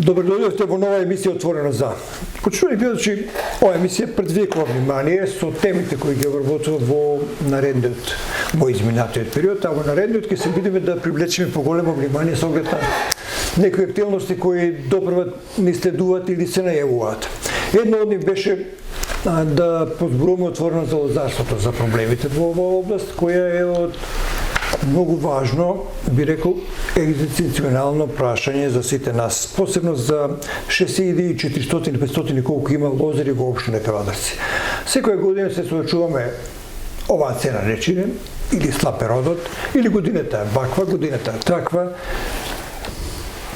Добродојдовте во нова емисија Отворено за. Почувани гледачи, ова емисија предвикува внимание со темите кои ги обработува во наредниот, во изминатиот период, а во наредниот ќе се бидеме да привлечеме поголемо внимание со оглед на некои активности кои допрва ни следуваат или се најавуваат. Едно од нив беше да позборуваме отворено за лозарството, за проблемите во оваа област, која е од многу важно, би рекол, екзистенционално прашање за сите нас, посебно за 6400-500 колку има лозари во општина Кавадарци. Секоја година се соочуваме оваа цена речине, или слаб родот, или годината е ваква, годината е таква.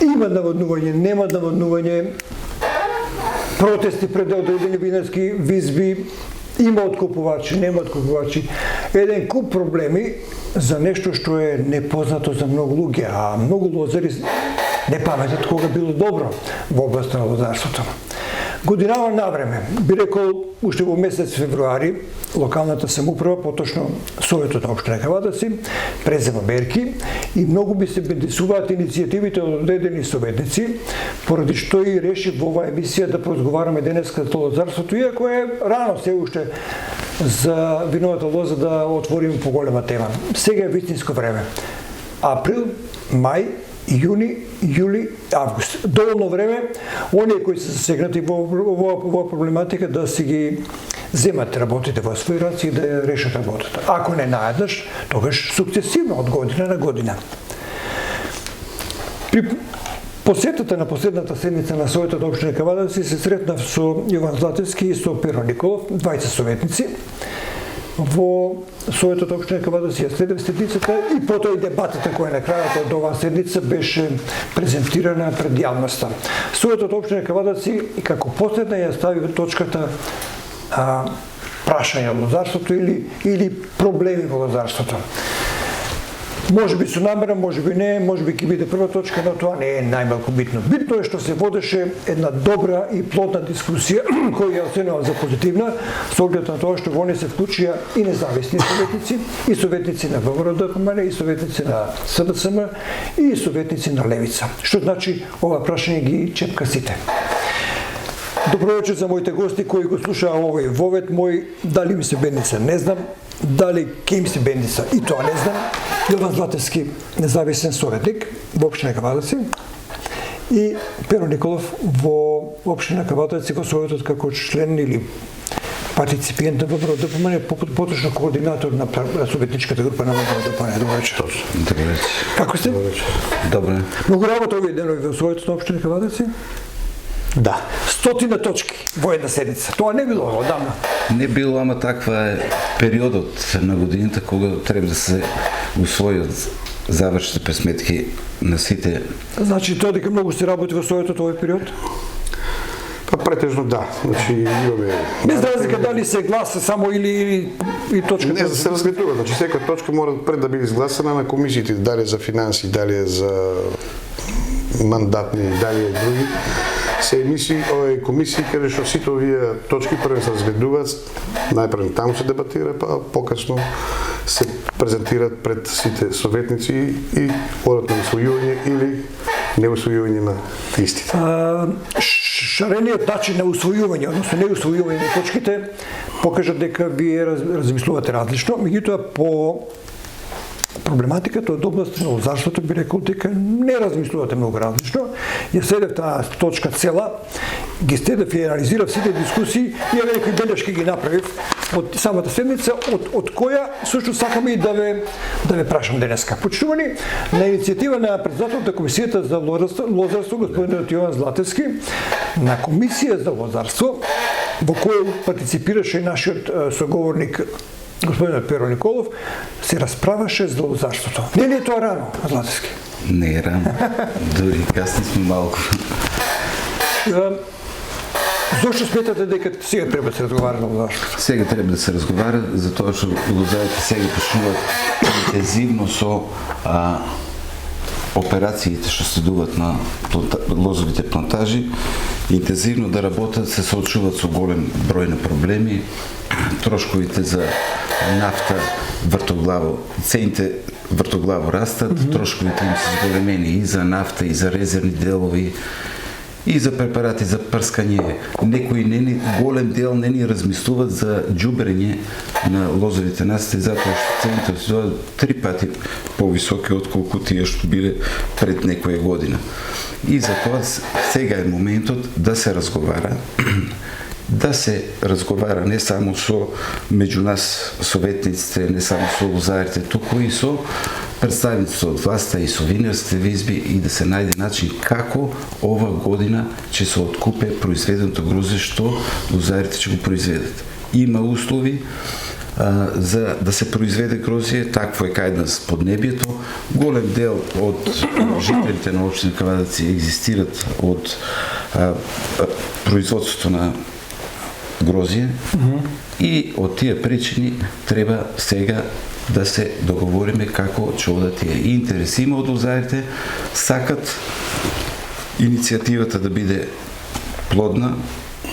Има наводнување, нема наводнување, протести пред одредени винарски визби, има откупувачи, нема откупувачи. Еден куп проблеми за нешто што е непознато за многу луѓе, а многу лозари не паметат кога било добро во областта на лозарството. Годинава навреме, би рекол, уште во месец февруари, локалната самоуправа, поточно Советот на општина Кавадарци, презема мерки и многу би се бенефисуваат иницијативите од одредени советници, поради што и реши во оваа емисија да поразговараме денеска за лозарството, иако е рано се уште за виновата лоза да отвориме поголема тема. Сега е вистинско време. Април, мај, јуни, јули, август. Доволно време, оние кои се засегнати во оваа проблематика да си ги земат работите во своји раци и да ја решат работата. Ако не наеднаш, тогаш сукцесивно од година на година. При посетата на последната седница на Советот на општина Кавадарци се сретнав со Јован Златевски и со Перо Николов, двајца советници. Во Советот на општина Кавадарци ја следев седницата и потоа и дебатата која на крајот од оваа седница беше презентирана пред јавноста. Советот на општина Кавадарци и како последна ја стави точката прашање од лозарството или проблеми во лозарството. Може би со намера, може би не, може би ќе биде прва точка, но тоа не е најмалку битно. Битно е што се водеше една добра и плодна дискусија, која ја оценувам за позитивна, со оглед на тоа што во неја се вклучија и независни советници, и советници на ВМРО-ДПМН, и советници на СДСМ, и советници на Левица. Што значи ова прашање ги чепка сите. Добро вечер за моите гости кои го слушаа овој вовет мој, дали ми се бендица, не знам, дали ќе им се бендица, и тоа не знам. Јован Златевски, независен советник во општина Кавадарци, и Перо Николов во општина Кавадарци во Советот како член или партиципиент на ВМРО-ДПМН, поточно координатор на советничката група на ВМРО-ДПМН. Добро вечер. Добро вечер. Како сте? Добре. Многу работа овие денови во Советот на општина Кавадарци? Да. 100 точки во една седница. Тоа не било одамна. Не било, ама таква е периодот на годината кога треба да се усвојат завршните пресметки на сите. Значи тоа дека многу се работи во Советот овој период? Па претежно да. Значи имаме Без разлика дали се гласа само или и точка. Не се разгледува. Значи секоја точка мора пред да биде изгласана на комисиите, дали е за финанси, дали е за мандатни, дали е други. Се емисии, овие комисии каде што сите овие точки прво се разгледуваат, најпрво таму се дебатира, па покасно се презентираат пред сите советници и одат на усвојување или неусвојување на истите. Шарениот начин на усвојување, односно неусвојување на точките, покажат дека вие размислувате различно, меѓутоа по проблематиката од област на лозарството би рекол дека не размислувате многу различно. Ја следев таа точка цела, ги следев и анализирав сите дискусии и некои белешки ги направив од самата седница, од која сушто сакам и да ве прашам денеска. Почитувани, на иницијатива на председателот на комисијата за лозарство господинот Јован Златевски, на комисија за лозарство во која партиципираше нашиот соговорник господинот Перо Николов, се расправаше за лозарството. Не ли е тоа рано, Златевски? Не е рано. Дури касни сме малку. Зошто сметате дека сега треба да се разговара за лозарството? Сега треба да се разговара, затоа што лозарите сега почнуваат интензивно со операциите што следуваат на лозовите плантажи, интензивно да работат, се соочуваат со голем број на проблеми, трошковите за нафта вртоглаво, цените вртоглаво растат, трошковите им се зголемени и за нафта, и за резервни делови, и за препарати за прскање. Некои голем дел не ни размислуваат за џубрење на лозовите насади, затоа што цените се 3 пати повисоки отколку тие што биле пред некоја година. И затоа сега е моментот да се разговара не само меѓу нас советниците, не само со лозарите, туку и со представниците од власта и со винарските визби и да се најде начин како ова година ќе се откупе произведеното грозде што лозарите ќе го произведат. Има услови за да се произведе грозде, такво е кај нас поднебието. Голем дел од жителите на општина Кавадаци екзистират од производството на грозје и од тие причини треба сега да се договориме како ќе одат тие. И интерес има од лозарите, сакат иницијативата да биде плодна,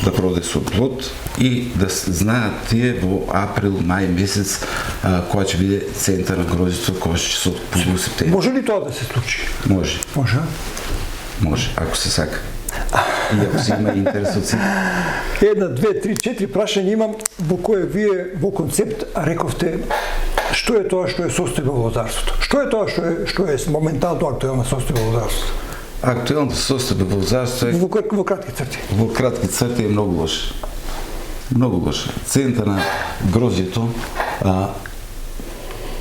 да проде со плод и да знаат тие во април, мај месец која ќе биде цента на грозјето, која ќе се откупува септември. Може ли тоа да се случи? Може. Може. Може, ако се сака. И ако се има интерес од сите. 1, 2, 3, 4 прашања имам во кое вие во концепт рековте што е тоа што е состојба во лозарството? Што е тоа што е моментално актуелна состојба во лозарството? Актуелната состојба во лозарството е во кратки црти. Во кратки црти е многу лоша. Многу лоша. Цента на грозјето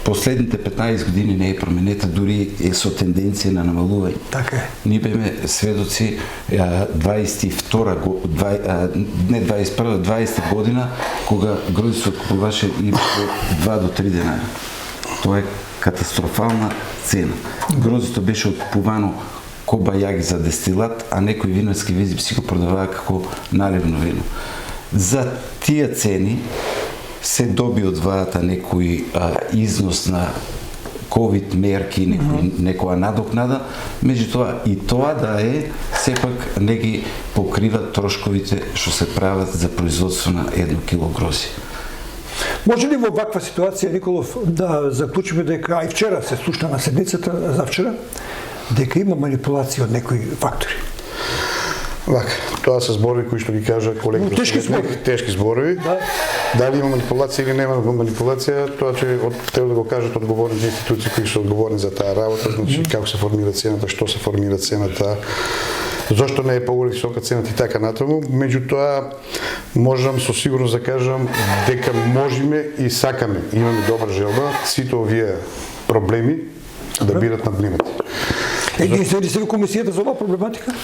последните 15 години не е променета, дури е со тенденција на намалување. Така е. Ние беме сведоци 20 година, кога грозје се откупуваше и по 2 до 3 денари. Тоа е катастрофална цена. Грозјето беше откупувано ко бајаги за дестилат, а некои винарски визби си го продаваа како наливно вино. За тие цени се доби од владата некој износ на ковид мерки, некоја надокнада, меѓутоа и тоа да е, сепак не ги покрива трошковите што се прават за производство на 1 кило грозје. Може ли во ваква ситуација, Николов, да заклучиме дека, а и вчера се слушна на седницата, за вчера, дека има манипулација од некои фактори? Вака, тоа се зборови кои што ги кажа колегата. Тешки зборови. Да. Дали има манипулација или нема манипулација, тоа ќе треба да го кажат одговорните институции кои се одговорни за таа работа, значи како се формира цената, што се формира цената, зошто не е повисока цената и така натаму. Меѓутоа, можам со сигурност да кажам дека можеме и сакаме, имаме добра желба, сите овие проблеми да бидат надминати. Единствено ли се во комисијата за оваа проблематика?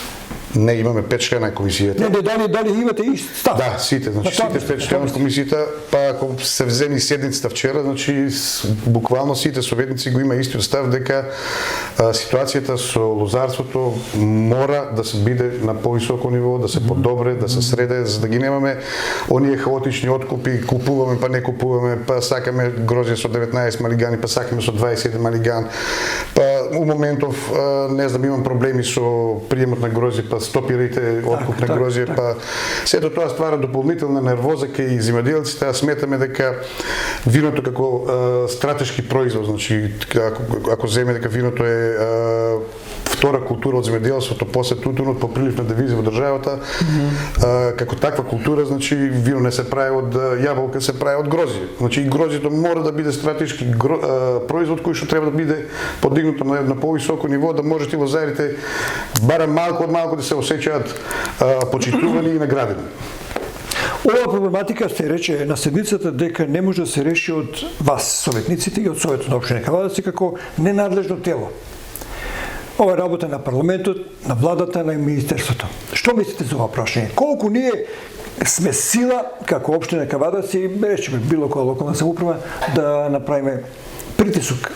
Не, имаме 5 члена комисијата. Не, дали имате и став? Да, сите, значи сите 5 члена комисијата, па ако се вземи седницата вчера, значи буквално сите советници го има истиот став дека ситуацијата со лозарството мора да се биде на повисоко ниво, да се подобре, да се среде, за да ги немаме оние хаотични откупи, купуваме па не купуваме, па сакаме грозје со 19 малигани, па сакаме со 27 малиган. Па у моментов не знам, имам проблеми со приемот на грозје, па стопирите откуп на грозје, па сето тоа ствара дополнителна нервоза кај земјоделците, а сметаме дека виното како стратешки производ, значи ако земе дека виното е втора култура од земјоделството после тутунот по прилив на девизи во државата, како таква култура, значи вино не се прави од јаболка, се прави од грозје. Значи и грозјето мора да биде стратешки производ кој што треба да биде подигнуто на повисоко ниво, да можете лозарите барем малку од малку да се осеќаат почитувани и наградени. Ова проблематика се рече на седницата дека не може да се реши од вас, советниците и од Советот на општина Кавадаци како ненадлежно тело. Ова е работа на парламентот, на владата, на министерството. Што мислите за ова прашање? Колку ние сме сила како општина Кавадаци, речеме било која локална самоуправа, да направиме притисок?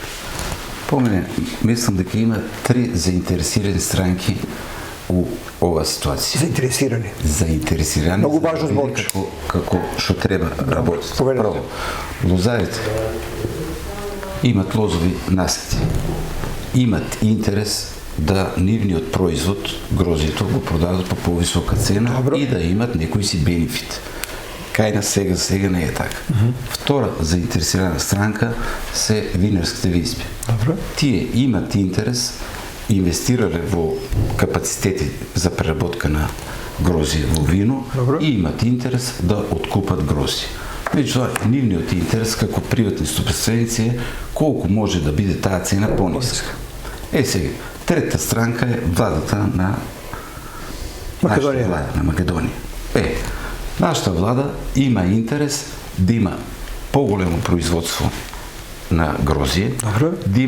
По мене, мислам дека има 3 заинтересирани странки у оваа ситуација. Заинтересирани. Многу важно зборче. Како што треба работат. Прво, лозарите имат лозови насади. Имат интерес да нивниот производ, грозјето, го продадат по повисока цена. Добро. И да имат некој си бенефит. Кај на сега не е така. Втора заинтересирана странка се винарските визби. Добро. Тие имат интерес инвестирале во капацитети за преработка на грозие во вино. Добро. И имат интерес да откупат грозие. Меѓутоа, нивниот интерес како приватни стопанственици е колку може да биде таа цена пониска. Сега, трета странка е владата на Македонија. на Македонија. Нашата влада има интерес да има поголемо производство на грозие, да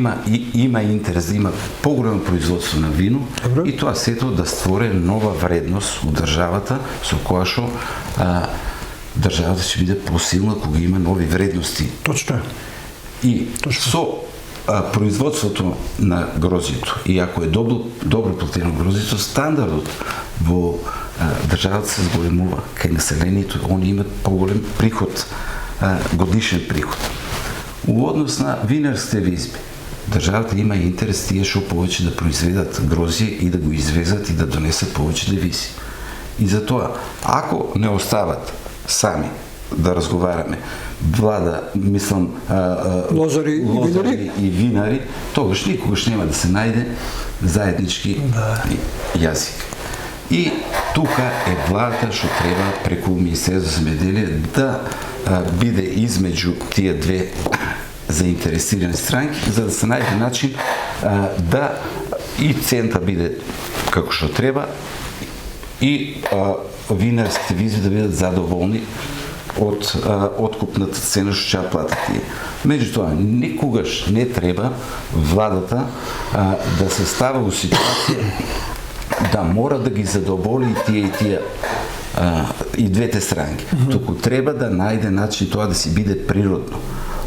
има интерес да има поголемо производство на вино. Добро. И тоа сето да створи нова вредност у државата, со која што државата ќе биде посилна кога има нови вредности. Точно е. И со производството на грозието, и ако е добро платено грозието, стандардот во државата се зголемува. Кај населението, они имат поголем приход, годишен приход. У однос на винарските визби, државата има интерес тие што повеќе да произведат грозие и да го извезат и да донесат повеќе девизи. И затоа, ако не остават сами да разговараме, влада, мислам, лозари и винари, тогаш никогаш нема да се најде заеднички јазик. И тука е владата што треба преку Министерство за земјоделие да биде измеѓу тие две заинтересирани странки, за да се најде начин да и цента биде како што треба и винарските визи да бидат задоволни од откупната цена што ќе платат тие. Меѓутоа, никогаш не треба владата да се става во ситуација да мора да ги задоволи и тие и двете странки. Туку треба да најде начин тоа да си биде природно.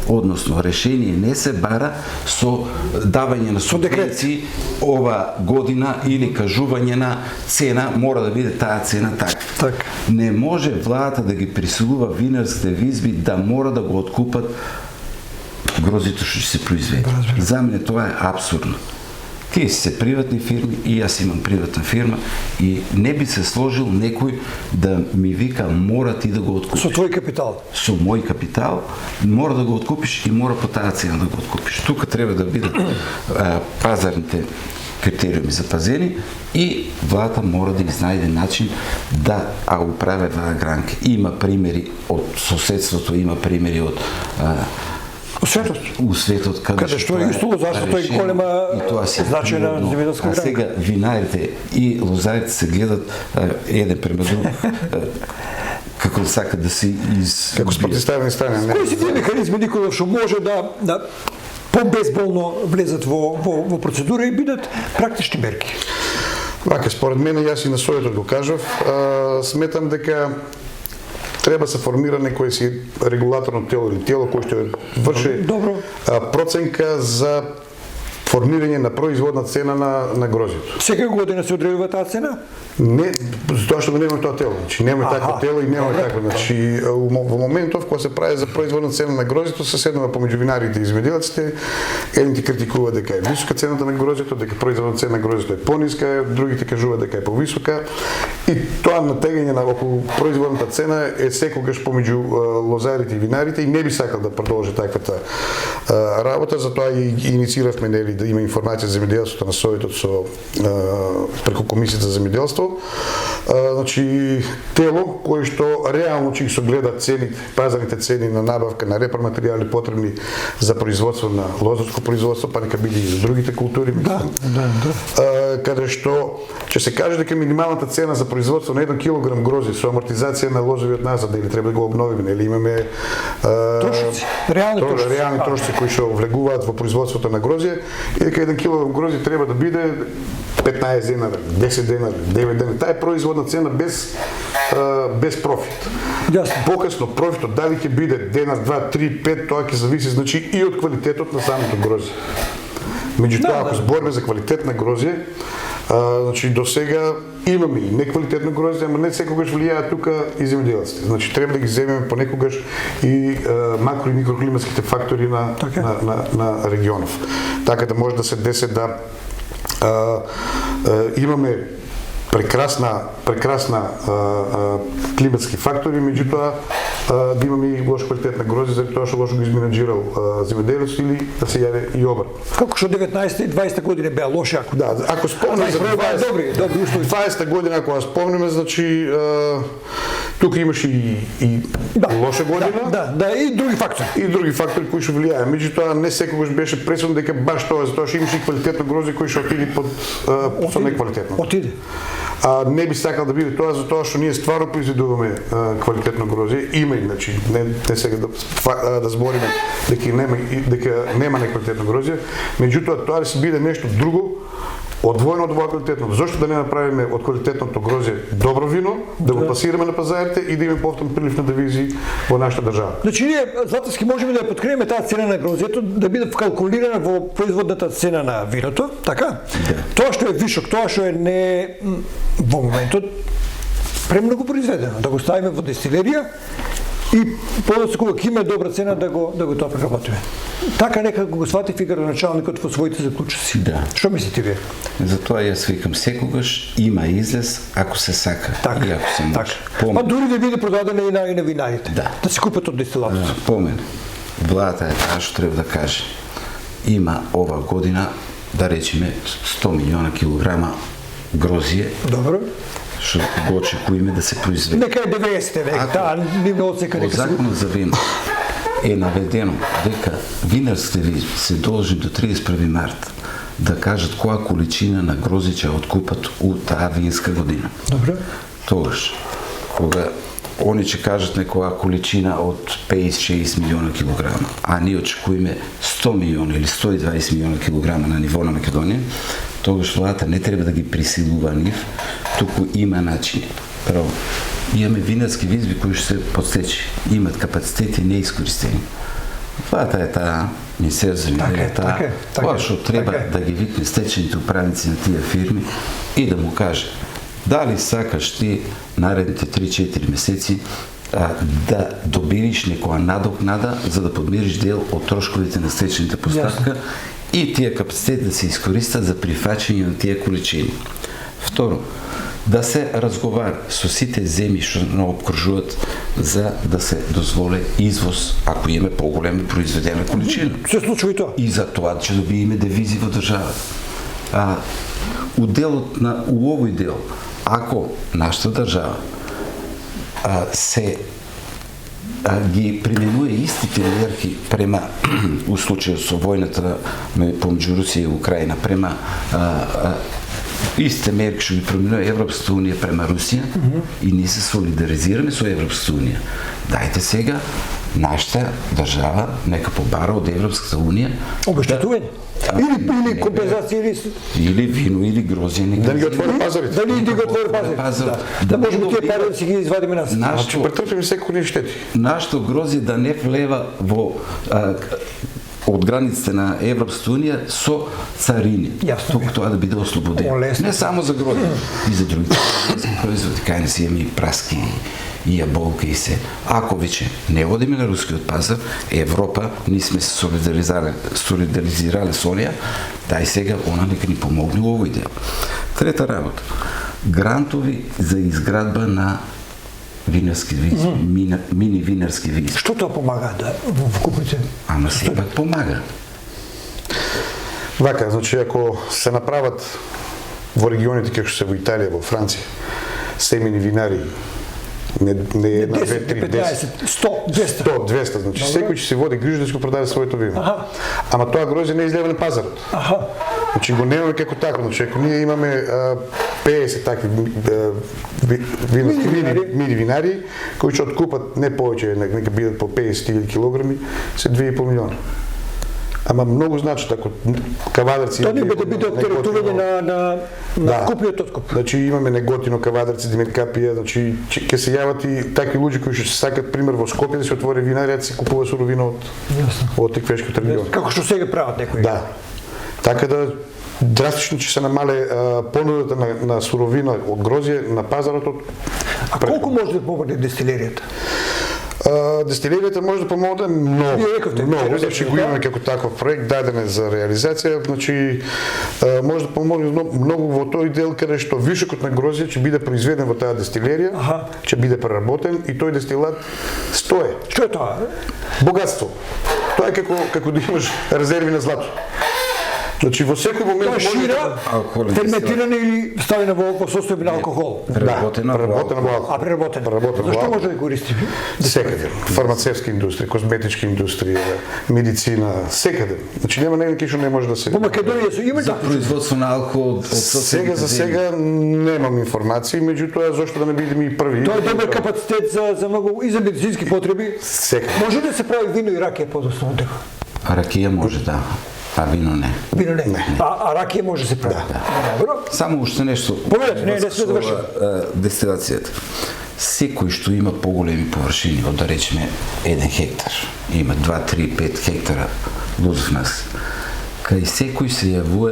Односно, решение не се бара со давање на субвенции ова година или кажување на цена, мора да биде таа цена така. Не може владата да ги присилува винарските визби да мора да го откупат грозито што ќе се произведе. За мене тоа е апсурдно. Тие се приватни фирми и јас имам приватна фирма и не би се сложил некој да ми вика мора ти да го откупиш. Со твој капитал? Со мој капитал мора да го откупиш и мора по таа цена да го откупиш. Тука треба да бидат пазарните критериуми запазени и владата мора да изнајде начин да го прави оваа гранка. Има примери од соседството, има примери од у светот каде што е исто лозарството е голема значајна земјоделска гранка. Сега винарите и лозарите се гледат еден према друг како сакат да се како спротивставени страни. Кои се тие механизми, Никола, што може да по-безболно влезат во процедура и бидат практични мерки? Вака, според мене, јас и на својот го кажав, сметам дека треба се формира некој си регулаторно тело или тело кој што врши проценка за формирање на производна цена на грозието. Секако година се одредува таа цена? Не, затоа што немаме тоа тело. Значи немаме такво тело и немаме такво. Значи во моментов кога се прави за производна цена на грозието, се седнува помеѓу винарите и земјоделците, едните критикуваат дека е висока цената на грозието, дека производна цена на грозието е пониска, другите кажуваат дека е повисока. И тоа натегање на околу производната цена е секогаш помеѓу лозарите и винарите и не би сакал да продолжи таквата работа, затоа и иницииравме да има информација за земјоделството на Советот преку Комисијата за земјоделство. Значи, тело кое што реално ќе се гледа цените, пазарните цени на набавка на репроматеријали потребни за производство на лозарско производство, па нека биде и за другите култури. Каде што ќе се каже дека минималната цена за производство на 1 килограм грозие со амортизација на лозовиот назад, или треба да го обновиме, или имаме трошици, реални трошици кои што влегуваат во производството на грозие, и дека 1 килограм грозие треба да биде 15 денари, 10 денари, 9 денари. Таа е производна цена без профит. Покасно профитот дали ќе биде денар, 2, 3, 5, тоа ќе зависи значи и од квалитетот на самото грозие. Меѓутоа, ако збориме за квалитет на грозие, значи до сега имаме и неквалитетно грозие, ама не секогаш влијаат тука и земјоделците. Значи треба да ги земеме понекогаш и макро и микроклиматските фактори на регионов. Така да може да се деси да имаме прекрасна климатски фактори, меѓутоа да имаме и лош квалитет на грозде, заради тоа што лошо го изменаџирал земјоделецот или да се јаде и обрат. Како што 19 и 20 година беа лоши, ако Да, ако спомнеме за 20, добри услови. 20 година, ако ја спомнеме, значи тука имаше и лоша година. Да, и други фактори. И други фактори кои што влијае. Меѓутоа не секогаш беше пресудно дека баш тоа, затоа што имаше и квалитетно грозде кои што отиде под со неквалитетно. Отиде. Не би сакал да биде тоа, затоа што ние стварно произведуваме квалитетно грозде. Има и, значи, не сега да збориме дека нема неквалитетно грозде, меѓутоа тоа да се биде нешто друго, одвоено од ова квалитетно. Зошто да не направиме од квалитетното грозде добро вино, да го пласираме на пазарите и да имаме повторен прилив на девизи во нашата држава? Значи ние Златевски можеме да ја подкрепиме таа цена на грозјето да биде вкалкулирана во производната цена на виното, така? Тоа што е вишок, тоа што е не во моментот премногу произведено, да го ставиме во дестилерија и подоцна кога има добра цена да го тоа преработиме. Така некако го сватив и градоначалникот во своите заклучоци. Да. Што мислите вие? Затоа јас викам секогаш има излез ако се сака и ако се може. Па дури да биде продадена и на винарите. Да се купат од дестилатот. Помен. Владата е таа што треба да каже. Има ова година, да речеме, 100 милиона килограма грозје. Добро. Што го очекуваме да се произведе. Нека е 90 век, таа нивна оцека нека се... Во законот за вино е наведено дека винарските визби се должни до 31 март да кажат која количина на грозје ќе откупат у таа винска година. Добро. Тогаш, кога они ќе кажат некоја количина од 56 милиона килограма, а ние очекуваме 100 милиона или 120 милиона килограма на ниво на Македонија, тогаш владата не треба да ги присилува нив, туку има начини. Право, имаме винарски визби кои што се подстечи, имат капацитети неискористени. Владата е таа, Министерство за земјоделие, тоа што треба да ги викне стечените управници на тие фирми и да му каже дали сакаш ти наредните 3-4 месеци да добириш некоја надокнада за да подмириш дел од трошковите на стечените поставка и тие капацитети да се искористат за прифаќање на тие количини. Второ, да се разговара со сите земји што не обкружуваат за да се дозволе извоз ако имаме поголема произведена количина. Се случува и тоа. И за тоа ќе добиеме девизи во државата. Уделот на у овој дел, ако нашата држава се ги применува истите мерки према у случајот со војната помеѓу Русија и Украина, према истите мерки што ги применува Европската унија према Русија и ние се солидаризираме со Европската унија. Дајте сега нашата држава нека побара од Европската унија обештетување. Или компензација или вино или грозје. Да ги отвори пазарите. Да ги отвори пазарите. Да можеме тие пари да си ги извадиме нас. Значи претрпиме секој штети. Нашето грозје да не влева во од границите на Европската унија со царини. Туку тоа да биде ослободено. Не само за грозје, и за другите производи, кај не си имаме и праски, и јаболка и се. Ако веќе не одиме на рускиот пазар, Европа, ние сме се солидаризирале со неја, дај сега она нека ни помогне во овој дел. Трета работа. Грантови за изградба на винарски визби, мини винарски визби. Што тоа помага да вкупите? Ама сепак помага. Вака, значи ако се направат во регионите како што се во Италија, во Франција, семени винари, не една, 2, 3, 10, 100, 200, значи секој ќе се води грижа да ќе продаде своето вино. Ама тоа грозје не излева на пазарот. Значи го немаме како тако, значи ако ние имаме 50 такви мини винари кои ќе откупат не повеќе, нека бидат по 50.000 килограми, се 2,5 милиона. Ама многу значи ако кавадарци тоа не биде оптеретување на купниот откуп. Значи имаме неготино кавадарци, Димиткапија, значи ќе се јават и такви луѓе кои што се сакат пример во Скопје да се отвори винарија да се купува суровина од теквешкиот регион. Како што сега прават некои. Да. Така да драстично ќе се намале понудата на суровина од грозје на пазарот. А колку може да помогне дестилеријата? Дестилеријата може да помогне многу. Вие рековте, Многу, значи го имаме како таков проект, даден е за реализација, значи може да помогне многу во тој дел каде што вишокот на грозје ќе биде произведен во таа дестилерија, ќе биде преработен и тој дестилат стое. Што е тоа? Богатство. Тоа е како да имаш резерви на злато. Значи во секој момент Тоа шира, ферментиране или ставена во состојба на алкохол. Преработена во алкохол. Преработена. Зашто може да го користи? Секаде. Фармацевтска индустрија, козметичка индустрија, медицина, секаде. Значи нема некој што не може да се. По Македонија се има за производство на алкохол. Сега за сега немам информации, меѓутоа зошто да не бидеме и први. Тоа е добар капацитет за многу и за медицински потреби. Секаде. Може да се прави вино и ракија подоцна од него? Ракија може да. А вино не. Вино не. А ракија може да се прави. Добро. Само уште нешто. Поведете, не сме завршили. Дестилацијата. Секој што има поголеми површини, од да речеме 1 хектар, има 2, 3, 5 хектара лозов нас. Кај секој се јавува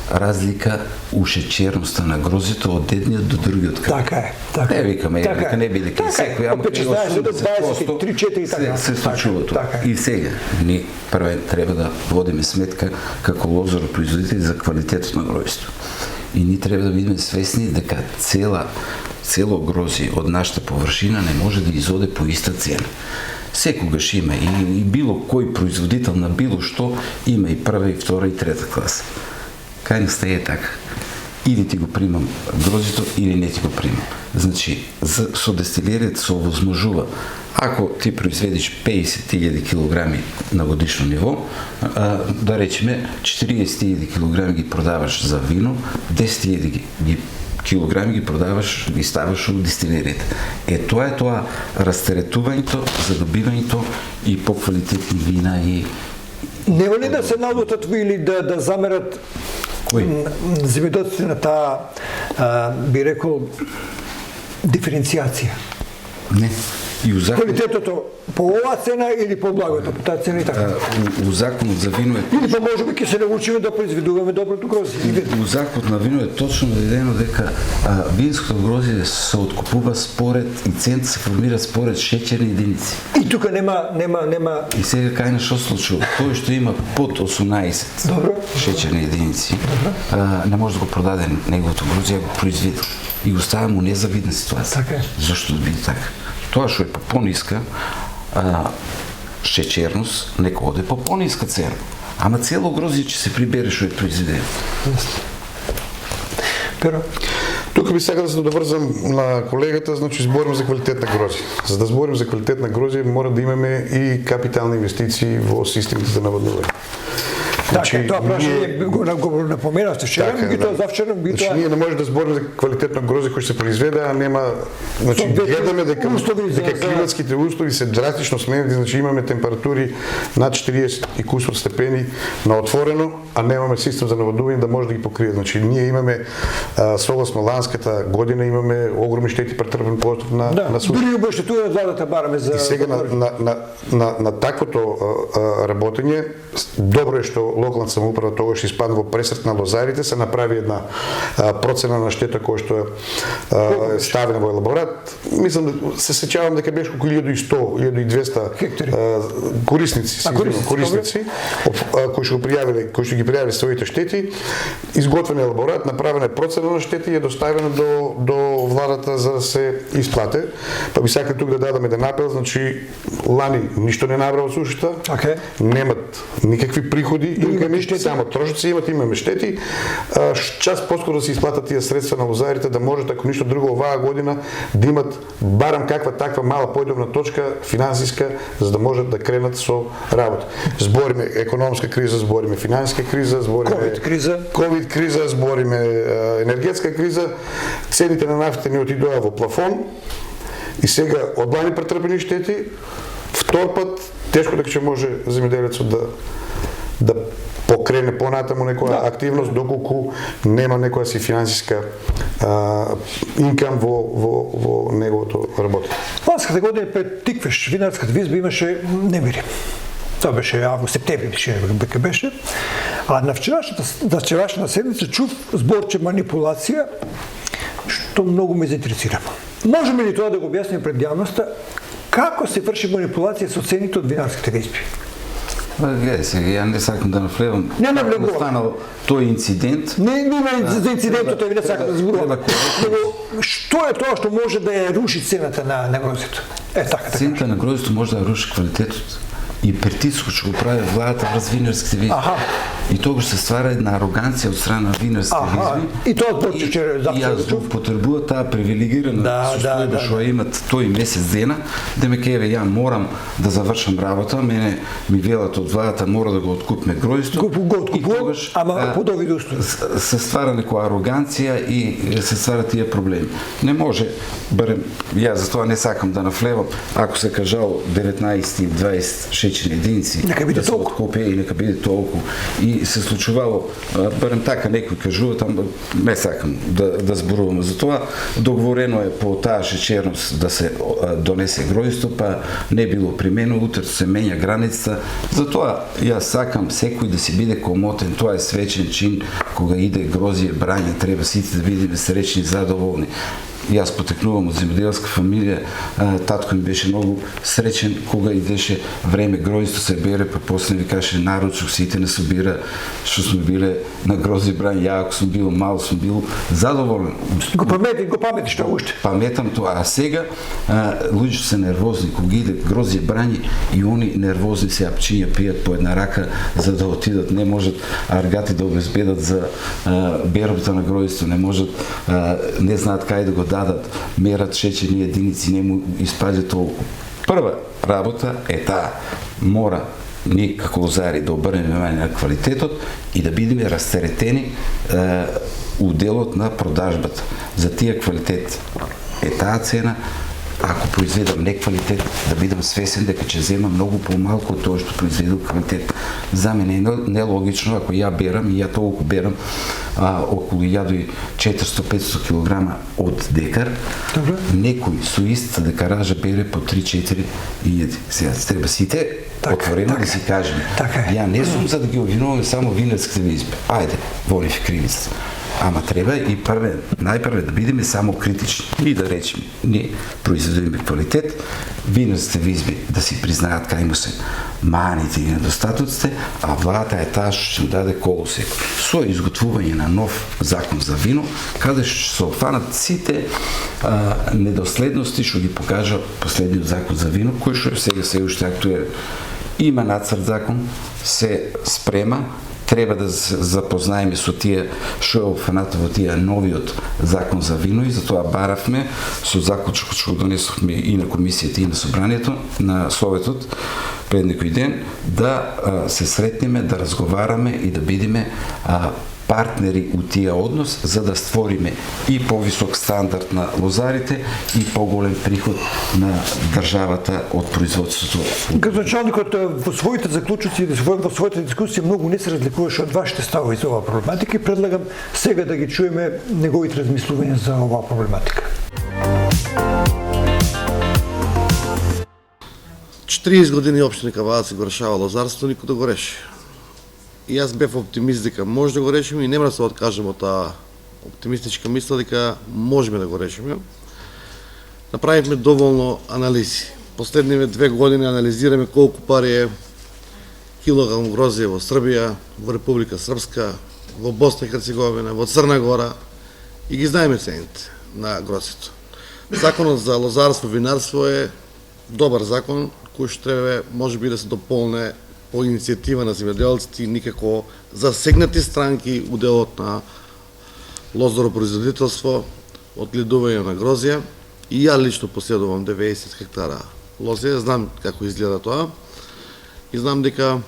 разлика у шеќерноста на грозето од едниот до другиот крај. Така е. Така не викаме, дека не биде кај секој, ама 16 до 23, 4 така. Се случува тоа. И сега, ние прво треба да водиме сметка како лозаропроизводители за квалитетот на грозето. И ние треба да бидеме свесни дека цело грозје од нашата површина не може да изоде по иста цена. Секогаш има и било кој производител на било што има и прва, и втора, и трета класа. Кај не стае така. Или ти го примам грозито, или не ти го примам. Значи, со дестилеријата се овозможува, ако ти произведиш 50.000 килограми на годишно ниво, да речеме 40.000 килограми ги продаваш за вино, 10.000 килограми ги продаваш, ги ставаш од дестилеријата. Тоа е тоа растеретувањето, задобивањето и поквалитетни вина и нема ли да се налутат или да замерат земјоделците на таа, би рекол, диференцијација? Не. И у квалитетото по оваа цена или по благото, по таа цена и така. У законот за вино е или па можеби ќе се научиме да произведуваме доброто грозје. У законот на вино е точно наредено дека винското грозје се откупува според и цент се формира според шеќерни единици. И тука нема И сега кај на што случува? Тој што има под 18 шеќерни единици, не може да го продаде неговото грозје, го произведе и го ставя му незавидна ситуација. Така. Зашто да биде така? Тоа што е по пониска шеќерност, нека оде по пониска цена. Ама цело грозје ќе се прибере што е произведено. Pero тука би сакал да се додоврзам на колегата, значи зборим за квалитет на грозје. За да зборим за квалитет на грозје, мора да имаме и капитални инвестиции во системите за наводнување. Така, тоа прашање го напоменавте вчера, тоа завчера, Значи ние не може да збориме за квалитетно грозје кој се произведе, а нема, значи гледаме дека климатските услови се драстично сменети, значи имаме температури над 40 и кусор степени на отворено, а немаме систем за наводнување да може да ги покрие. Значи ние имаме согласно ланската година имаме огромни штети претрпен постап на суша. Дури обештетување владата бараме за. И сега на таквото работење добро е што локалната самоуправа тогаш испадна во пресрет на лозарите, се направи една процена на штета која што е ставена во елаборат. Мислам да се сеќавам дека беше околу 1100-1200 корисници, кои што ги пријавиле своите штети, изготвен елаборат, направена е процена на штети и е доставена до владата за да се исплате. Па би сакал тук да дадам еден апел, значи лани ништо не набра од сушата, немат никакви приходи, само трошоци имат, имаме штети. Час поскоро да се исплатат тие средства на лозарите, да можат, ако ништо друго оваа година, да имат барам каква таква мала појдовна точка финансиска, за да можат да кренат со работа. Збориме економска криза, збориме финансиска криза, збориме ковид криза, збориме енергетска криза. Цените на нафтата ни отидоа во плафон и сега од лани претрпени штети, втор пат тешко дека ќе може земјоделецот да покрене понатаму некоја активност доколку нема некоја си финансиска инкам во неговото работа. Ланската година пред Тиквеш, винарската визба имаше немири. Тоа беше август-септември, дека беше. А на вчерашната седница чув зборче манипулација, што многу ме заинтересира. Можеме ли тоа да го објасниме пред јавноста Како се врши манипулација со цените од винарските визби? Гледай сега, ја не сакам да навлевам. Не навлегувам. Станал тој инцидент. Не за инцидентот не сакам да зборувам. Него што е тоа што може да ја руши цената на грозето? Така. Цената на грозето може да руши квалитетот и притискот што го прави владата врз винарските визби. И тогаш се ствара една ароганција од страна на винарските визби. И тоа почне и ја злоупотребува таа привилегирана состојба што имат тој месец дена, да ме каже ја морам да завршам работа, мене ми велат од владата мора да го откупиме гроздото. Го откупувам, ама под овие услови. Се ствара некоја ароганција и се ствара тие проблеми. Не може, барем ја затоа не сакам да навлевам, ако се кажал 19 и 20 шеќерни единици да се откупи и нека биде толку. И се случувало, барем така некој кажува, там не сакам да зборувам за тоа, договорено е по таа шеќерност да се донесе гроздото, па не било примено, утре се менја границата. Затоа јас сакам секој да си биде комотен, тоа е свечен чин, кога иде грозје брање, треба сите да бидеме среќни, задоволни. Јас потекнувам од земјоделска фамилија, татко ми беше многу среќен кога идеше време гроздото се бере, па после ви каже наручок сите не собира, што сме биле на грозје брање, ја ако сум бил мал, сум бил задоволен. Го паметиш тоа уште. Паметам тоа, а сега луѓето се нервозни кога иде грозје брање и они нервозни се апчиња пијат по една рака за да отидат, не можат аргати да обезбедат за бербата на гроздото, не можат, не знаат кај да го дадат, мерат шеќерни единици, не му испаѓа толку. Прва работа е таа, мора ние како лозари да обрнеме внимание на квалитетот и да бидеме растеретени уделот на продажбата. За тие квалитет е таа цена, ако произведам неквалитет, да бидам свесен дека ќе земам многу помалку од тоа што произведам квалитет. За мене е нелогично, ако ја берам, и ја толку берам, околу 1400-500 кг од декар, некој со истата декаража бере по 3-4 илјади. Сега треба сите отворено да си кажеме. Ја не сум за да ги обвинуваме само винарските визби. Ајде, воли в кривица. Ама треба и најпрве да бидеме само критични и да речеме, ние произведуваме квалитет, винарските визби да си признаат кај му се маните и недостатоците, а владата е таа што ќе даде колосек. Со изготвување на нов закон за вино, каде што се опфанат сите недоследности што ги покажа последниот закон за вино, кој што сега се уште актуелен. Има нацрт закон, се спрема, треба да се запознаеме со тие што е опфанато во тие новиот закон за вино и затоа баравме со заклучок што го донесовме и на комисијата и на собранието, на советот пред некој ден, да се сретнеме, да разговараме и да бидеме партнери у тие однос, за да створиме и повисок стандард на лозарите и поголем приход на државата од производството. Градоначалникот во своите заклучоци и во своите дискусии многу не се разликуваше од вашите ставови за оваа проблематика и предлагам сега да ги чуеме неговите размислувања за оваа проблематика. 40 години општина Кавадарци го решава лозарство, никој да го реши. И јас бев оптимист дека може да го решиме и нема да се откажеме од таа оптимистичка мисла дека можеме да го решиме. Направивме доволно анализи. Последниве 2 години анализираме колку пари е килограм грозје во Србија, во Република Српска, во Босна и Херцеговина, во Црна Гора и ги знаеме цените на грозјето. Законот за лозарство и винарство е добар закон кој што треба можеби да се дополне по иницијатива на земјоделците и никако засегнати странки у делот на лозаропроизводителство, одгледување на грозја. И ја лично поседувам 90 хектара лозја, знам како изгледа тоа и знам дека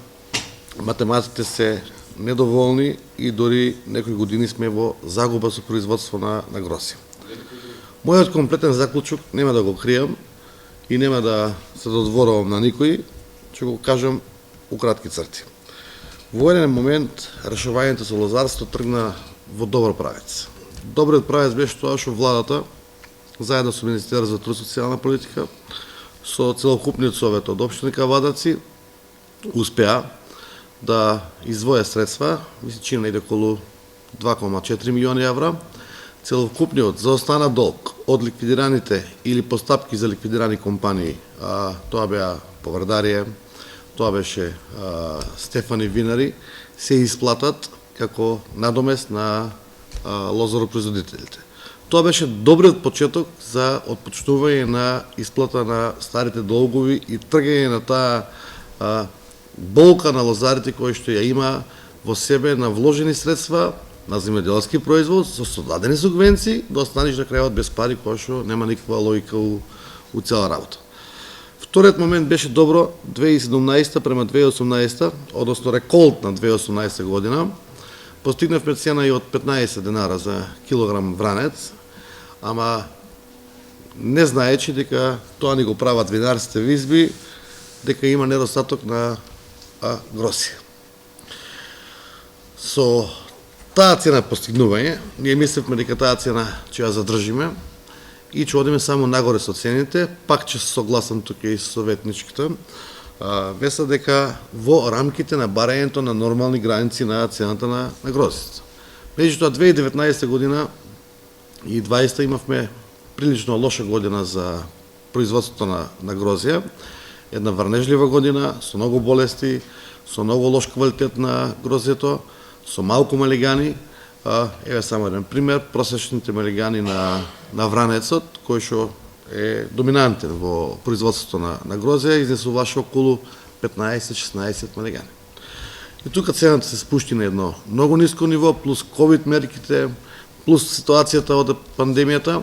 математите се недоволни и дори некои години сме во загуба со производство на грозја. Мојот комплетен заклучок нема да го кријам и нема да се додворувам на никој, ќе го кажам у кратки црти. Во еден момент решувањето со лозарство тргна во добар правец. Добриот правец беше тоа што владата, заедно со Министерството за труд и социјална политика, со целокупниот совет од општина Кавадарци, успеа да издвоја средства, мислам че најде околу 2,4 милиони евра, целокупниот заостанат долг од ликвидираните или постапки за ликвидирани компании, тоа беа Поврдарие, тоа беше Стефани Винари, се исплатат како надомест на лозаропроизводителите. Тоа беше добриот почеток за отпочнување на исплата на старите долгови и тргање на таа болка на лозарите кој што ја има во себе на вложени средства на земјоделски производ со дадени субвенции, да останеш на крајот без пари, кој што нема никаква логика у цела работа. Вториот момент беше добро 2017 према 2018, односно реколт на 2018 година. Постигнавме цена и од 15 денара за килограм вранец, ама не знаечи дека тоа ни го прават винарските визби, дека има недостаток на гроси. Со таа цена постигнување, ние мислевме дека таа цена ќе ја задржиме и ќе одиме само нагоре со цените, пак ќе се согласам тука и со советничката, веса дека во рамките на барањето на нормални граници на цената на грозите. Меѓутоа 2019 година и 2020 имавме прилично лоша година за производството на грозија, една врнежлива година со многу болести, со многу лош квалитет на грозјето, со малку малигани. Еве само еден пример, просечните малигани на вранецот, кој што е доминантен во производството на грозија, изнесуваше околу 15-16 малигани. И тука цената се спушти на едно многу ниско ниво, плюс ковид мерките, плюс ситуацијата од пандемијата,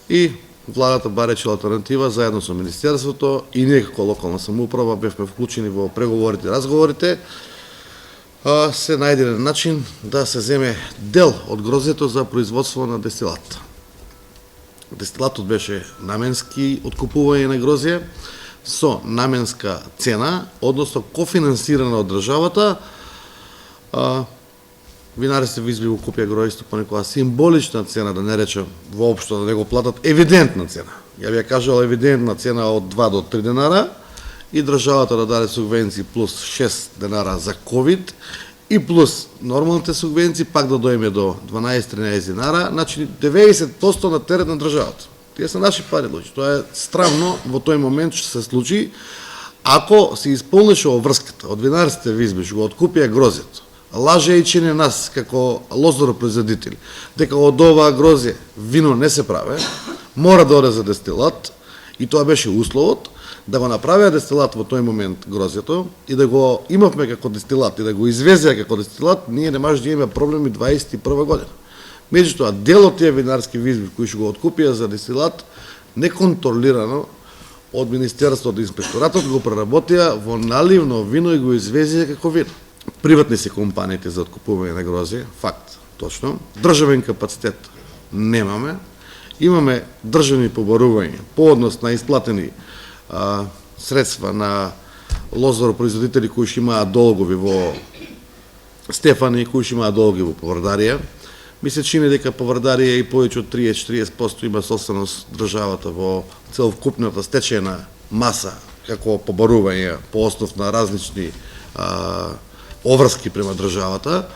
и владата барече алтернатива заедно со Министерството и ние како локална самоуправа бевме вклучени во преговорите и разговорите, се најде начин да се земе дел од грозјето за производство на дестилат. Дестилатот беше наменски откупување на грозје со наменска цена, односно кофинансирана од државата. Винарите визби го купија гројство по некоја символична цена, да не речем воопшто да не го платат, евидентна цена. Ја би ја кажал евидентна цена од 2 до 3 денара и државата да даде субвенции плюс 6 денара за ковид и плюс нормалните субвенции пак да дојме до 12-13 денара, значи 90% на терет на државата. Тие се наши пари, луѓе. Тоа е странно во тој момент што се случи. Ако се исполнеше обврската од винарските визби, што го откупија грозјето, лажејќи не нас како лозаропроизводители, дека од оваа грозје вино не се прави, мора да оде за дестилат, и тоа беше условот, да го направеа дестилат во тој момент грозјето и да го имавме како дестилат и да го извезеа како дестилат, ние не може да имаме проблеми 21 година. Меѓутоа, дел од тие винарски визби кои што го откупија за дестилат, неконтролирано од Министерството, од инспекторатот го преработија во наливно вино и го извезеа како вино. Приватни се компаниите за откупување на грозје, факт, точно. Државен капацитет немаме. Имаме државни побарувања по однос на исплатени средства на лозаропроизводители кои што имаат долгови во Стефани, кои што имаат долгови во Поврдарие. Ми се чини дека Поврдарие и повеќе од 30-40% има собственост државата во целокупната стечена маса како побарување по основ на различни оврски према државата.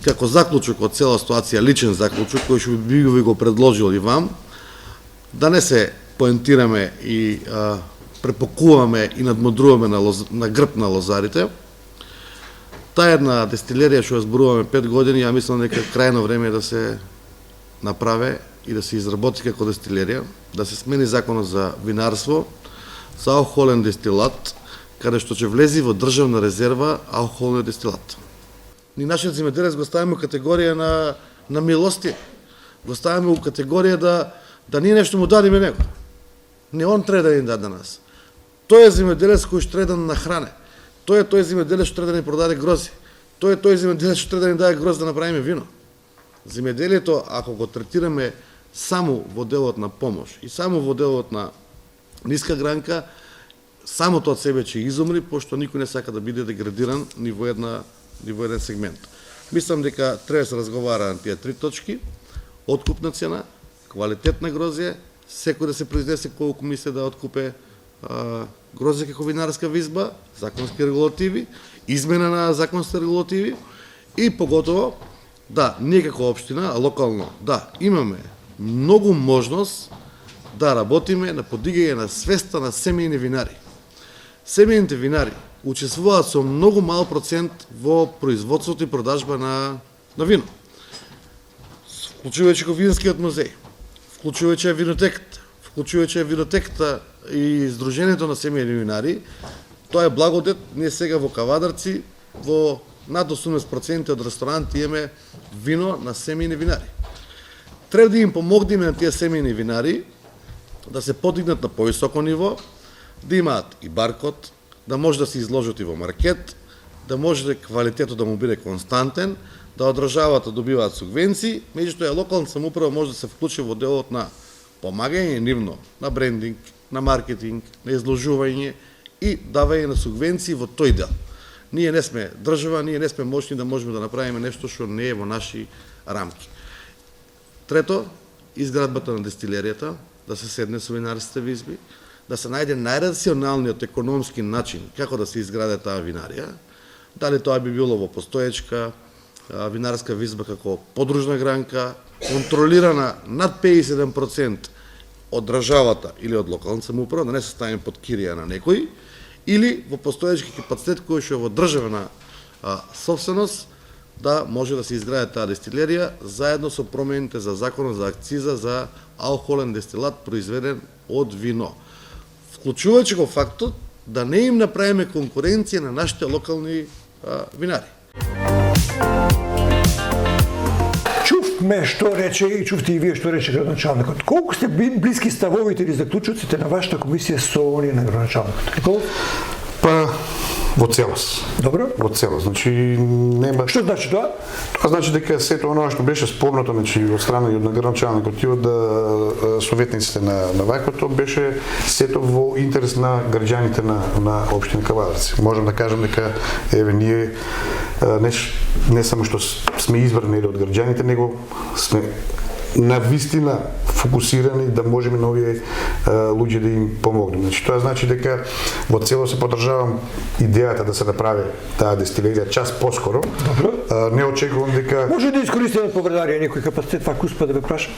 Како заклучок од цела ситуација, личен заклучок, кој што би ви го предложил и вам, да не се поентираме и препокуваме и надмудруваме на грб на лозарите. Таа една дестилерија што ја зборуваме 5 години, ја мислам дека крајно време е да се направи и да се изработи како дестилерија, да се смени законот за винарство, за алкохолен дестилат, каде што ќе влези во државна резерва алкохолен дестилат. Ни нашиот земјоделец го ставиме у категорија на милости, го ставиме у категорија да ние нешто му дадиме него. Не он треба да ни даде нас. Тој е земјоделец кој што треба да нахране. Тој е тој земјоделец што треба да ни продаде грози. Тој е тој земјоделец што треба да ни даде гроз да направиме вино. Земјоделието, ако го третираме само во делот на помош и само во делот на ниска гранка, самото од себе ќе изумри, пошто никој не сака да биде деградиран ни во еден сегмент. Мислам дека треба да се разговара на тие 3 точки: откупна цена, квалитет на грозје, секој да се произнесе колку мисли да откупе грозје како винарска визба, законски регулативи, измена на законски регулативи и поготово да, ние како општина, локално, да, имаме многу можност да работиме на подигање на свеста на семејни винари. Семејните винари учествуваат со многу мал процент во производството и продажба на вино. Вклучувајќи го винскиот музеј, вклучувајќи винотеката и Сдруженијето на семејни винари, тоа е благодет. Ние сега во Кавадарци, во над 80% од ресторанти имаме вино на семејни винари. Треба да им помогнеме на тие семејни винари да се подигнат на повисоко ниво, да имаат и баркод, да може да се изложат и во маркет, да може квалитетот да му биде константен, да одржаваат, да добиваат субвенции, меѓутоа локалната самоуправа може да се вклучи во делот на помагање нивно, на брендинг, на маркетинг, на изложување и давање на субвенции во тој дел. Ние не сме држава, ние не сме мощни да можеме да направиме нешто што не е во наши рамки. Трето, изградбата на дестилеријата, да се седне со винарските визби, да се најде најрационалниот економски начин како да се изграде таа винарија, дали тоа би било во постоечка винарска визба како подружна гранка, контролирана над 57% од државата или од локалната самоуправа, да не се ставиме под кирија на некој, или во постоечки капацитет кој што е во државна собственост, да може да се изграде таа дестилерија заедно со промените за законот за акциза за алкохолен дестилат произведен од вино. Вклучувајќи го фактот да не им направиме конкуренција на нашите локални винари. Чувме што рече и чувте и вие што рече градоначалникот. Колку сте блиски ставовите или заклучоците на вашата комисија со оние на градоначалникот? Никола? Па во целост. Добро. Во целост. Значи нема. Што значи тоа? Тоа значи дека сето оно што беше спомнато, значи од страна и од градоначалникот и од советниците на ВАК-то беше сето во интерес на граѓаните на општина Кавадарци. Можам да кажам дека еве ние не само што сме избрани од граѓаните, него сме на вистина фокусирани да можеме на овие луѓе да им помогнеме. Значи тоа значи дека во цело се поддржавам идејата да се направи таа дестилерија час поскоро. Не очекувам дека може да искористиме повредарија некој капацитет факуспа да ве прашам.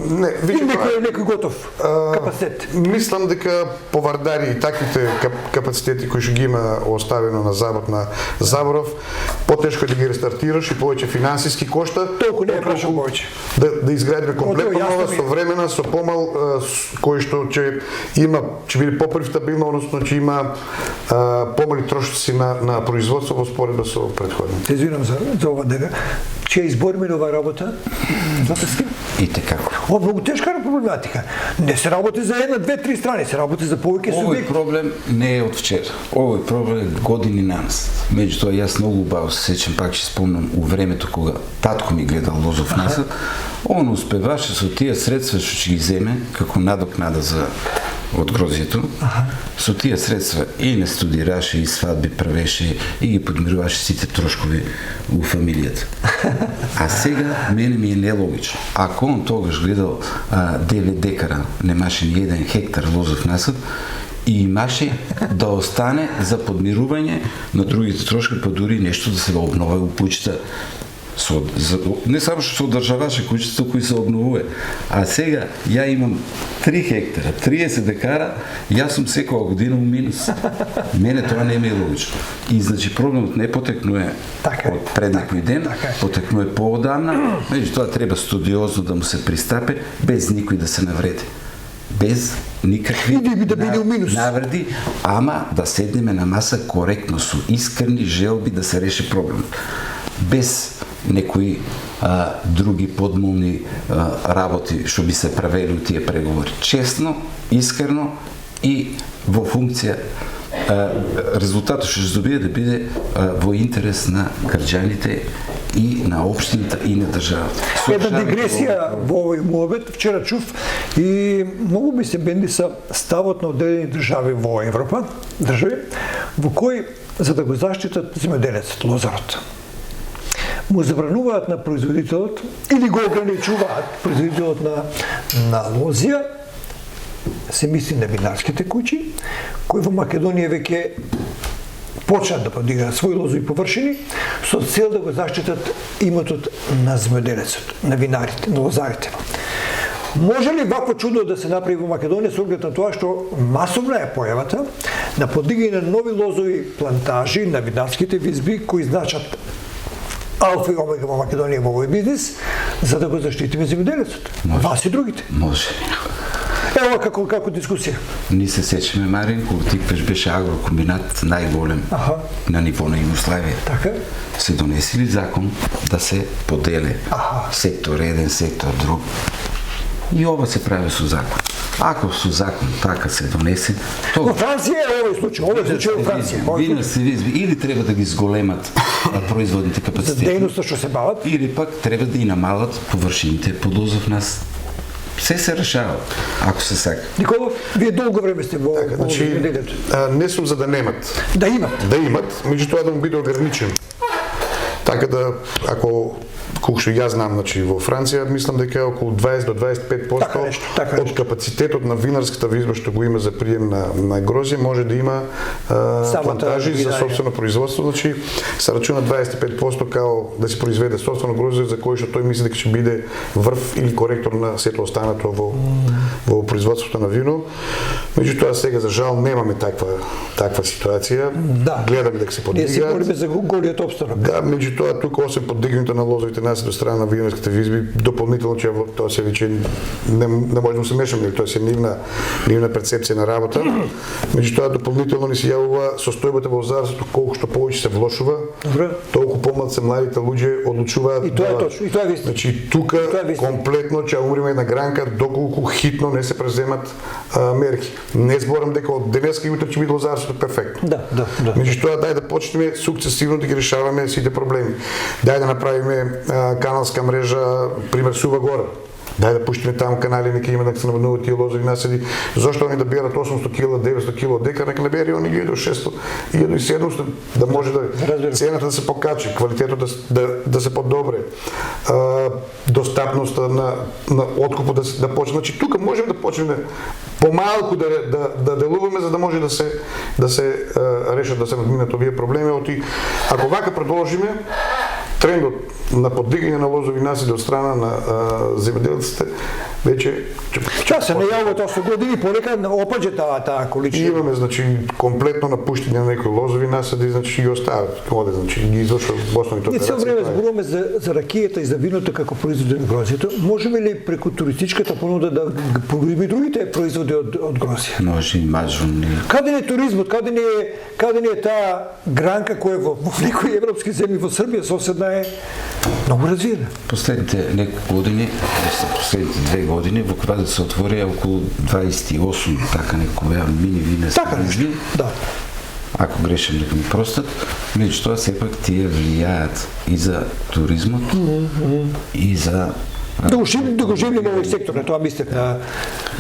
Не, више некој готов капацитет. Мислам дека повардари и таквите капацитети кои што ги има оставено на завод на Заборов, потешко да ги рестартираш и повеќе финансиски кошта. Толку не прашам повеќе. Да изградиме комплетно нова, современа, со помал, кој што ќе биде попрофитабилно, односно ќе има помали трошоци на производство во споредба со претходно. Се извинам за ова дека ќе избориме нова работа. Записки? И така. Ова многу тешка проблематика. Не се работи за една, две, три страни, се работи за повеќе субјекти. Овој проблем не е од вчера. Овој проблем е години нанас. Меѓутоа јас многу убаво се сеќам, пак ќе спомнам у времето кога татко ми гледал Лозов насад, он успеваше со тие средства што ќе ги земе како надокнада за од грозието, со тие средства и не студираше, и свадби правеше, и ги подмируваше сите трошкови у фамилијата. А сега мене ми е нелогично. Ако он тогаш гледал 9 декара, немаше ни 1 хектар лозов насад, и имаше да остане за подмирување на другите трошки, па дури нешто да се обнова у куќата. Не само што се одржаваше куќата кои се обновува, а сега ја имам 3 хектара, 30 декара, јас сум секоја година у минус. Мене тоа не ми е логично. И значи проблемот не потекнува од пред некој ден, потекнува поодамна, меѓутоа треба студиозно да му се пристапе, без никој да се навреди. Без никакви навреди, ама да седнеме на маса коректно, со искрени желби да се реши проблемот. Без некои други подмолни работи што би се правели у тие преговори. Честно, искрено и во функција резултатот што ќе добие да биде во интерес на граѓаните и на општината и на државата. Една дигресија во овој муабет, вчера чув и многу ми се бендиса ставот на одредени држави во Европа, во кои за да го заштитат земјоделецот, лозарот, му забрануваат на производителот или го ограничуваат производителот на лозија, се мисли на винарските куќи, кои во Македонија веќе почнат да подигаат своји лозови површини со цел да го заштитат имотот на земјоделецот, на винарите, на лозарите. Може ли вакво чудо да се направи во Македонија со оглед на тоа што масовна е појавата на подигање на нови лозови плантажи на винарските визби кои значат алфа и омега во Македонија во овој бизнис, за да го заштитиме земјоделецот, вас и другите? Може. Ево како дискусија. Ние се сечеме, Марин, кога ти беше агрокомбинат најголем на ниво на Југославија. Така? Се донесили закон да се поделе сектор еден, сектор друг. И ова се прави со закон. Ако со закон така се донесе, то Во Франција е овој случај, во Франција. винарски визби или треба да ги зголемат производните За капацитети, дејноста што се бават. или пак треба да и намалат површините под лозов нас. Се се решава, ако се сака. Никола, вие долго време сте во Значи, земјоделието. не сум за да немат. Да имат. Да имат, меѓутоа да му биде ограничен. Така да, ако колку што јас знам, значи во Франција мислам дека е околу 20 до 25% Така од капацитетот на винарската визба што го има за прием на грозје може да има плантажи за винарија. сопствено производство, значи се рачуна 25% као да се произведе сопствено грозје за кој што тој мисли дека ќе биде врв или коректор на сето останато во производството на вино. Меѓутоа сега за жал немаме таква ситуација. Да. Гледаме дека се Ние си подигаат. говориме за голиот обстанок. Да, меѓутоа тука освен подигнато на лозовите наси до страна на винарските визби, дополнително че тоа се веќе не може да се мешаме, тоа се нивна перцепција на работа. Меѓутоа дополнително ни се јавува состојбата во лозарството, колку што повеќе се влошува, Добре. толку помалку се младите луѓе одлучуваат. И тоа е точно, и тоа е вистина. Значи тука Тоа е вистина. комплетно ќе умриме една гранка доколку хитно не се преземат мерки. Не зборам дека од денеска и утре ќе биде лозарството перфектно. Да. Меѓутоа, дај да почнеме сукцесивно да ги решаваме сите проблеми. Дај да направиме каналска мрежа, пример Сува гора. Дај да пуштиме таму канали, нека има да се наводнуваат тие лозови наседи. Зошто они да берат 800 кг, 900 кг од декар, нека не бери они 1600, 1700, да може да цената да се покачи, квалитетот да се подобре, достапноста на откупот да почне. Значи тука можеме да почнеме помалку да делуваме за да може да се решат, да се надминат овие проблеми. Ако вака продолжиме, трендот на подигање на лозови наседи од страна на земјоделците веќе се најавува тоа со години, понекад опаѓа таа количина. имаме значи комплетно напуштање на некои лозови наседи, значи ги остават, значи ги извршува основните Ние цело операции. време зборуваме за ракијата и за виното како производи на грозјето. Можеме ли преку туристичката понуда да понудиме другите производи од грозје? Може и маџун. Каде не е туризмот, каде не е таа гранка која во некои европски земји, во Србија соседна е многу развиена. Последните неколку години, последните 2 години, во Квадrat се отворија околу 28 така некои мини винарски визби. Да. Ако грешам нека ми простат, меѓутоа сепак тие влијаат и за туризмот, и за Да го живиме овој сектор, на тоа мислев.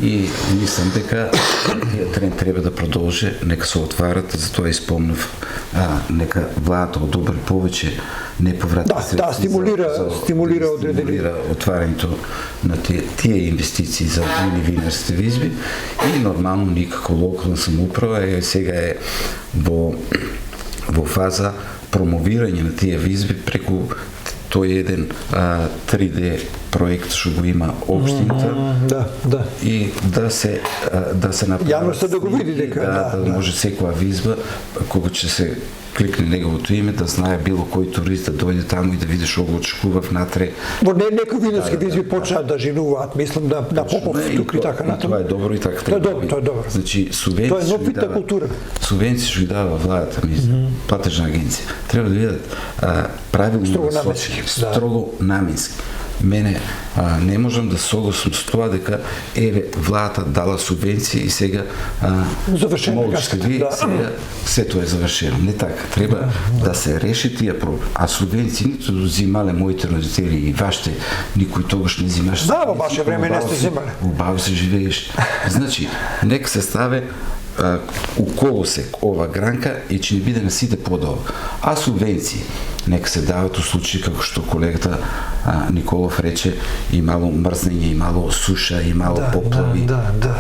И мислам дека тие тренд треба да продолжи, нека се отварат, затоа испомнав, нека владата одобри повеќе неповратни средства стимулира одредени отварањето на тие инвестиции за винарските визби и нормално никако локална самоуправа сега е во фаза промовирање на тие визби преку тој еден 3D проект што го има општината. Да. И да се направи Јавноста да го види дека да може секоја визба кога ќе се кликне неговото име да знае било кој турист да дојде таму и да види што го очекува внатре. Во некои винарски визби почнаа да живнуваат, мислам на Попов тук и така натаму. Тоа е добро и така Тоа е добро. Значи субвенции. Тоа е нов вид на култура. Субвенции што ги дава владата, платежна агенција. Треба да видат правилно строго наменски. Мене не можам да согласам со тоа дека владата дала субвенции и сега можете ви сега сето е завршено. Не така. Треба да се реши тие проблеми. А субвенции ниту взимале моите родители и вашите, никој тогаш не взимаше. Да, во ваше време не сте взимале. Убаво се живееш. Значи, нека се ставе околу се ова гранка и ќе не биде на сите подобро. А субвенции нека се дават у случаи како што колегата Николов рече, имало мрзнење, имало суша, имало поплави.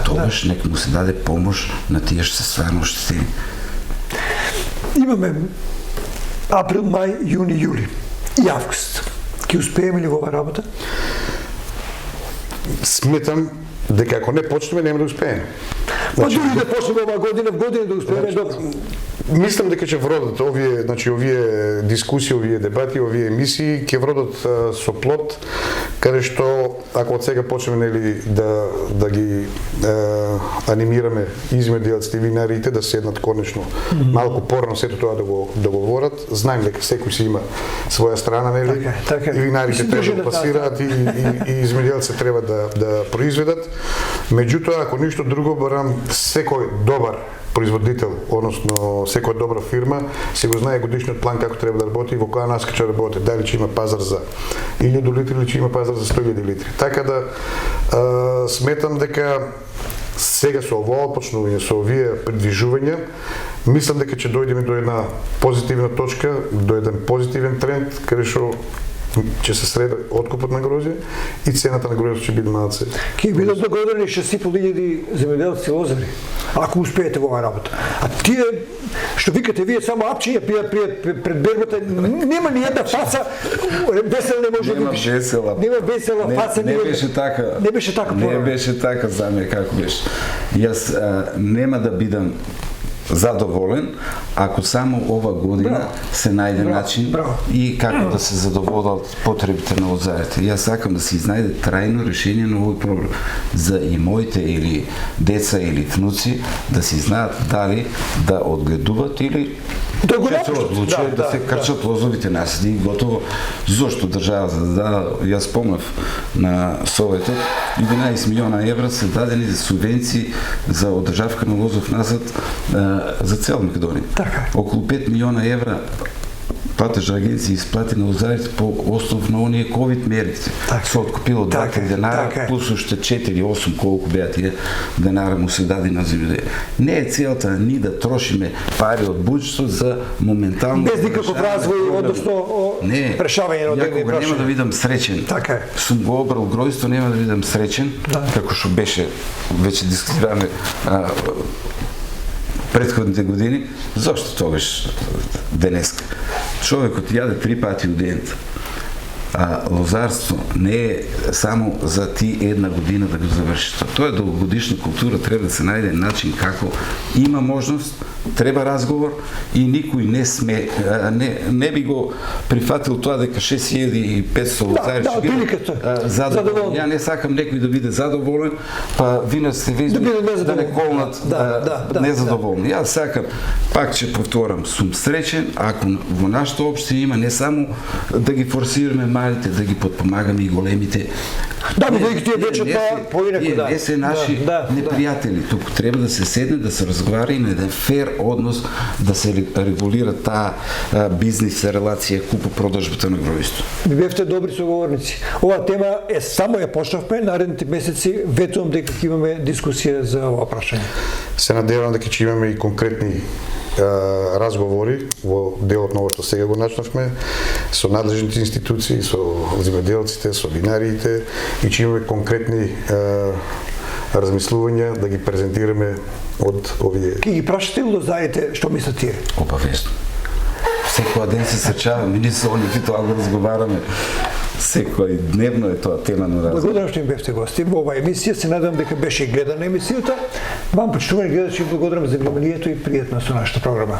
Тогаш нека му се даде помош на тие што се стварно оштетени. Имаме април, мај, јуни, јули и август. Ќе успееме ли во ова работа? Сметам дека ако не почнеме, нема да успееме. Па дури да почнеме оваа година, в година да успееме, добро. Мислам дека ќе вродат овие дискусии, овие дебати, овие емисии ќе вродат со плод, каде што ако од сега почнеме нели да ги анимираме измеделците и винарите да седнат конечно малку порано сето тоа да го ворат. Знаем дека секој си има своја страна нели. Така. И винарите треба да пасираат и измеделците треба да произведат. Меѓутоа ако ништо друго барам секој добар производител, односно секоја добра фирма, се го знае годишниот план како треба да работи и во која насока ќе работи, дали ќе има пазар за 1000 литри или ќе има пазар за 100.000 литри. Така да сметам дека сега со овоа почнување, со овие придвижувања, мислам дека ќе дојдеме до една позитивна точка, до еден позитивен тренд, каде што ќе се среди откупот на грозје и цената на грозјето ќе биде малце. Ќе бидат догодени 6.500 земјоделци лозари, ако успеете во оваа работа. А тие што викате вие само апчиња пред бербата, нема ни една фаца весела не може да видиш. Нема весела фаца. Не беше така. Не беше така. Не беше така за мене како беше. Јас нема да бидам задоволен ако само ова година се најде начин и како да се задоволат потребите на лозарите. Јас сакам да се изнајде трајно решение на овој проблем за и моите или деца или внуци да се знаат дали да одгледуваат или да го се одлучат да се крчат лозовите насади и готово. Зошто државата јас спомнав на Советот 11 милиона евра се дадени за субвенции за одржавка на лозов насад за цел Македонија. Така. Околу 5 милиона евра платежна агенција исплати на лозарите по основ на оние ковид мерите. Се откупило 2 денара плюс уште 4-8 колку беа тие денара му се даде на земјоделие. Не е целта ни да трошиме пари од буџетот за моментално без никаков развој, односно решавање на одредени прашања. Нема да видам среќен. Така е. Сум го обрал гројство, нема да видам среќен, како што беше веќе дискутираме претходните години. Зошто тогаш денеска? Човекот јаде 3 пати у денот. Лозарство не е само за ти една година да го завршиш. Тоа е долгогодишна култура, треба да се најде начин како има можност, треба разговор и никој не би го прифатил тоа дека 6500 лозари ќе бидат задоволни. Ја не сакам некој да биде задоволен, па винарските везби да не колнат незадоволни. Јас сакам, пак ќе повторам, сум среќен ако во нашата општина има не само да ги форсираме малите, да ги подпомагаме и големите. Да, бидејќи тие дечата поинаку не се наши непријатели. Туку треба да се седне, да се разговара и на еден фер однос, да се регулира таа бизнис релација купо-продажбата на гројство. Ви бевте добри соговорници. Оваа тема само ја почнавме, наредните месеци ветувам дека ќе имаме дискусија за ова прашање. Се надевам дека ќе имаме и конкретни разговори во делот на ова што сега го начнавме со надлежните институции, со земјоделците, со винариите и ќе имаме конкретни размислувања да ги презентираме од овие. Ке ги прашате лозарите што мислат тие? Обавезно. Секој ден се сречаваме, ние со они тоа го разговараме. Секој дневно е тоа тема на разговор. Благодарам што им бевте гости во оваа емисија. Се надевам дека беше и гледана емисијата. Вам, почитувани гледачи, благодарам за вниманието и пријатно со нашата програма.